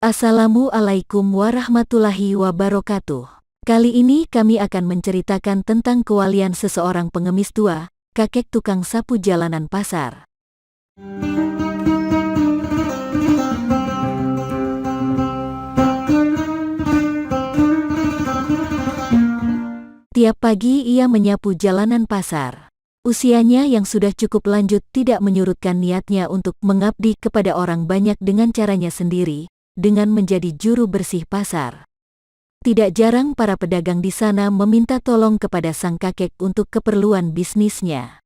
Assalamualaikum warahmatullahi wabarakatuh. Kali ini kami akan menceritakan tentang kewalian seseorang pengemis tua, kakek tukang sapu jalanan pasar. Tiap pagi ia menyapu jalanan pasar. Usianya yang sudah cukup lanjut tidak menyurutkan niatnya untuk mengabdi kepada orang banyak dengan caranya sendiri, dengan menjadi juru bersih pasar. Tidak jarang para pedagang di sana meminta tolong kepada sang kakek untuk keperluan bisnisnya.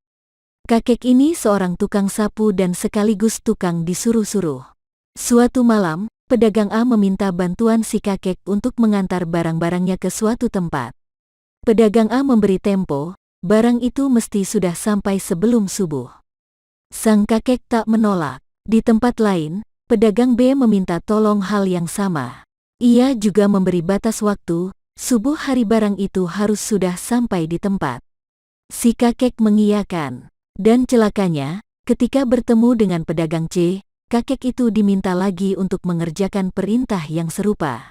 Kakek ini seorang tukang sapu dan sekaligus tukang disuruh-suruh. Suatu malam, pedagang A meminta bantuan si kakek untuk mengantar barang-barangnya ke suatu tempat. Pedagang A memberi tempo, barang itu mesti sudah sampai sebelum subuh. Sang kakek tak menolak. Di tempat lain, pedagang B meminta tolong hal yang sama. Ia juga memberi batas waktu, subuh hari barang itu harus sudah sampai di tempat. Si kakek mengiyakan. Dan celakanya, ketika bertemu dengan pedagang C, kakek itu diminta lagi untuk mengerjakan perintah yang serupa.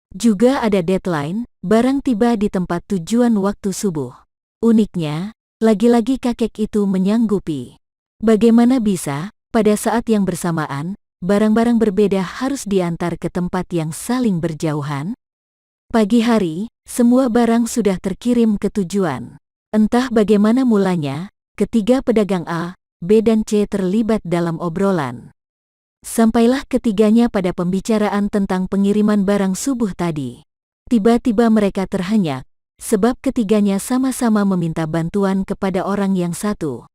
Juga ada deadline, barang tiba di tempat tujuan waktu subuh. Uniknya, lagi-lagi kakek itu menyanggupi. Bagaimana bisa, pada saat yang bersamaan, barang-barang berbeda harus diantar ke tempat yang saling berjauhan? Pagi hari, semua barang sudah terkirim ke tujuan. Entah bagaimana mulanya, ketiga pedagang A, B dan C terlibat dalam obrolan. Sampailah ketiganya pada pembicaraan tentang pengiriman barang subuh tadi. Tiba-tiba mereka terhenyak, sebab ketiganya sama-sama meminta bantuan kepada orang yang satu.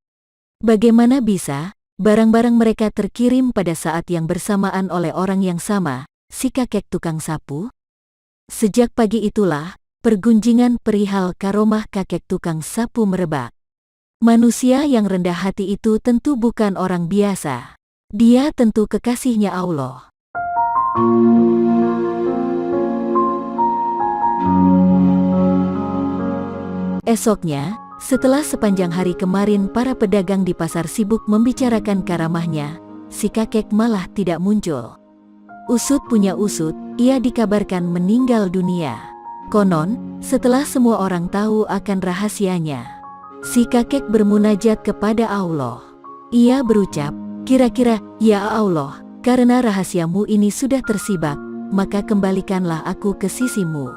Bagaimana bisa barang-barang mereka terkirim pada saat yang bersamaan oleh orang yang sama, si kakek tukang sapu? Sejak pagi itulah, pergunjingan perihal karomah kakek tukang sapu merebak. Manusia yang rendah hati itu tentu bukan orang biasa. Dia tentu kekasihnya Allah. Esoknya, setelah sepanjang hari kemarin para pedagang di pasar sibuk membicarakan karamahnya, si kakek malah tidak muncul. Usut punya usut, ia dikabarkan meninggal dunia. Konon, setelah semua orang tahu akan rahasianya, si kakek bermunajat kepada Allah. Ia berucap, kira-kira, "Ya Allah, karena rahasiamu ini sudah tersibak, maka kembalikanlah aku ke sisimu."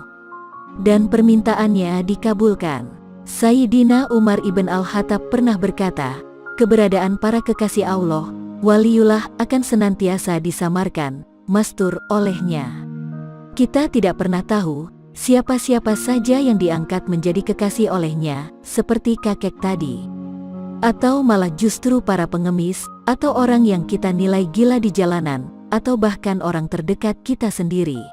Dan permintaannya dikabulkan. Sayyidina Umar ibn Al-Khattab pernah berkata, keberadaan para kekasih Allah, waliullah akan senantiasa disamarkan, mastur olehnya. Kita tidak pernah tahu, siapa-siapa saja yang diangkat menjadi kekasih olehnya, seperti kakek tadi. Atau malah justru para pengemis, atau orang yang kita nilai gila di jalanan, atau bahkan orang terdekat kita sendiri.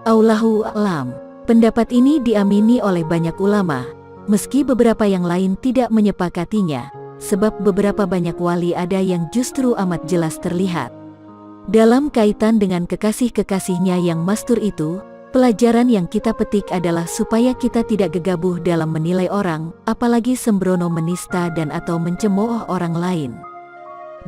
Allahu a'lam. Pendapat ini diamini oleh banyak ulama, meski beberapa yang lain tidak menyepakatinya, sebab beberapa banyak wali ada yang justru amat jelas terlihat. Dalam kaitan dengan kekasih-kekasihnya yang mastur itu, pelajaran yang kita petik adalah supaya kita tidak gegabah dalam menilai orang, apalagi sembrono menista dan atau mencemooh orang lain.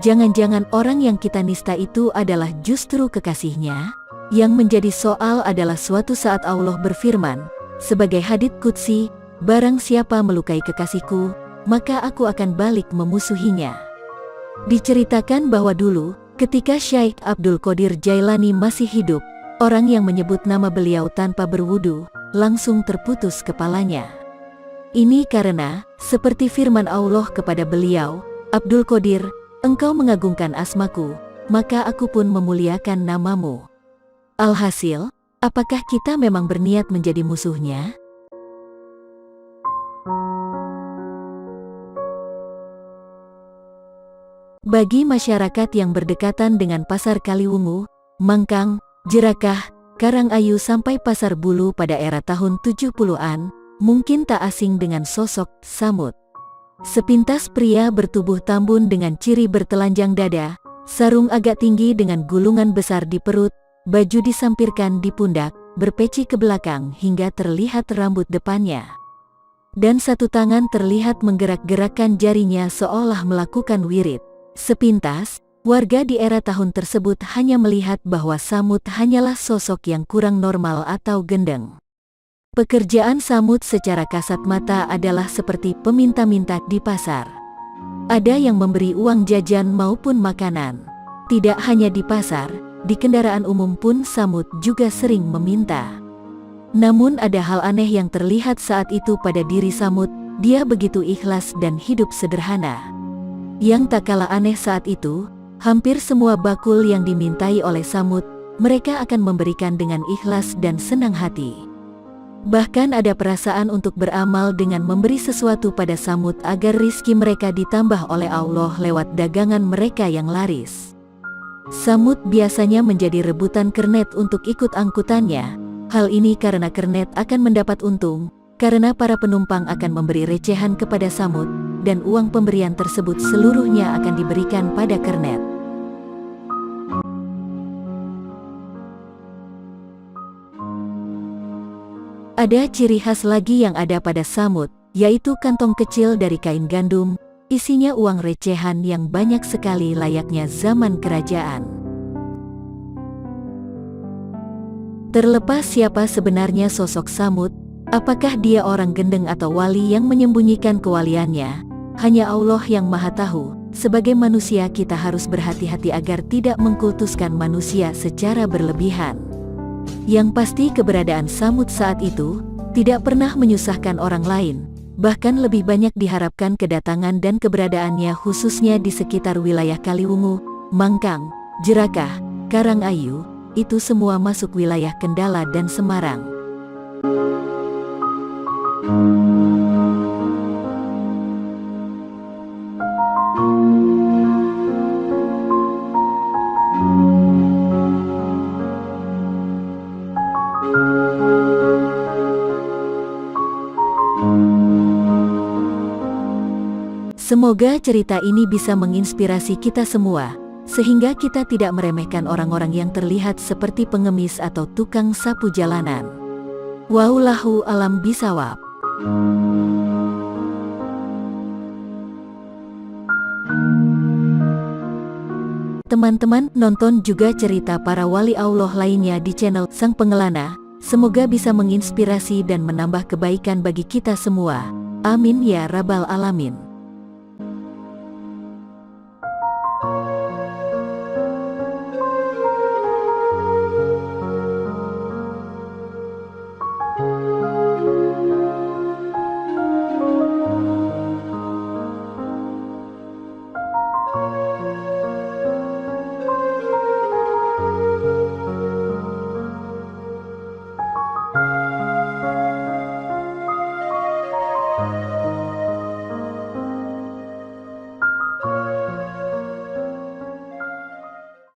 Jangan-jangan orang yang kita nista itu adalah justru kekasihnya? Yang menjadi soal adalah suatu saat Allah berfirman, sebagai hadits qudsi, barang siapa melukai kekasihku, maka aku akan balik memusuhinya. Diceritakan bahwa dulu, ketika Syekh Abdul Qadir Jailani masih hidup, orang yang menyebut nama beliau tanpa berwudu, langsung terputus kepalanya. Ini karena, seperti firman Allah kepada beliau, Abdul Qadir, engkau mengagungkan asmaku, maka aku pun memuliakan namamu. Alhasil, apakah kita memang berniat menjadi musuhnya? Bagi masyarakat yang berdekatan dengan Pasar Kaliwungu, Mangkang, Jerakah, Karangayu sampai Pasar Bulu pada era tahun 70-an, mungkin tak asing dengan sosok Samud. Sepintas pria bertubuh tambun dengan ciri bertelanjang dada, sarung agak tinggi dengan gulungan besar di perut, baju disampirkan di pundak, berpeci ke belakang hingga terlihat rambut depannya. Dan satu tangan terlihat menggerak-gerakkan jarinya seolah melakukan wirid. Sepintas, Warga di era tahun tersebut hanya melihat bahwa Samud hanyalah sosok yang kurang normal atau gendeng. Pekerjaan Samud secara kasat mata adalah seperti peminta-minta di pasar. Ada yang memberi uang jajan maupun makanan. Tidak hanya di pasar, di kendaraan umum pun Samud juga sering meminta. Namun ada hal aneh yang terlihat saat itu pada diri Samud, dia begitu ikhlas dan hidup sederhana. Yang tak kalah aneh saat itu, hampir semua bakul yang dimintai oleh Samud, mereka akan memberikan dengan ikhlas dan senang hati. Bahkan ada perasaan untuk beramal dengan memberi sesuatu pada Samud agar rizki mereka ditambah oleh Allah lewat dagangan mereka yang laris. Samud biasanya menjadi rebutan kernet untuk ikut angkutannya. Hal ini karena kernet akan mendapat untung, karena para penumpang akan memberi recehan kepada Samud, dan uang pemberian tersebut seluruhnya akan diberikan pada kernet. Ada ciri khas lagi yang ada pada Samud, yaitu kantong kecil dari kain gandum, isinya uang recehan yang banyak sekali layaknya zaman kerajaan. Terlepas siapa sebenarnya sosok Samud, apakah dia orang gendeng atau wali yang menyembunyikan kewaliannya, hanya Allah yang Maha Tahu. Sebagai manusia kita harus berhati-hati agar tidak mengkultuskan manusia secara berlebihan. Yang pasti keberadaan Samud saat itu tidak pernah menyusahkan orang lain, bahkan lebih banyak diharapkan kedatangan dan keberadaannya khususnya di sekitar wilayah Kaliwungu, Mangkang, Jerakah, Karangayu, itu semua masuk wilayah Kendala dan Semarang. Semoga cerita ini bisa menginspirasi kita semua, sehingga kita tidak meremehkan orang-orang yang terlihat seperti pengemis atau tukang sapu jalanan. Wallahu a'lam bishawab. Teman-teman nonton juga cerita para wali Allah lainnya di channel Sang Pengelana. Semoga bisa menginspirasi dan menambah kebaikan bagi kita semua. Amin ya rabbal alamin.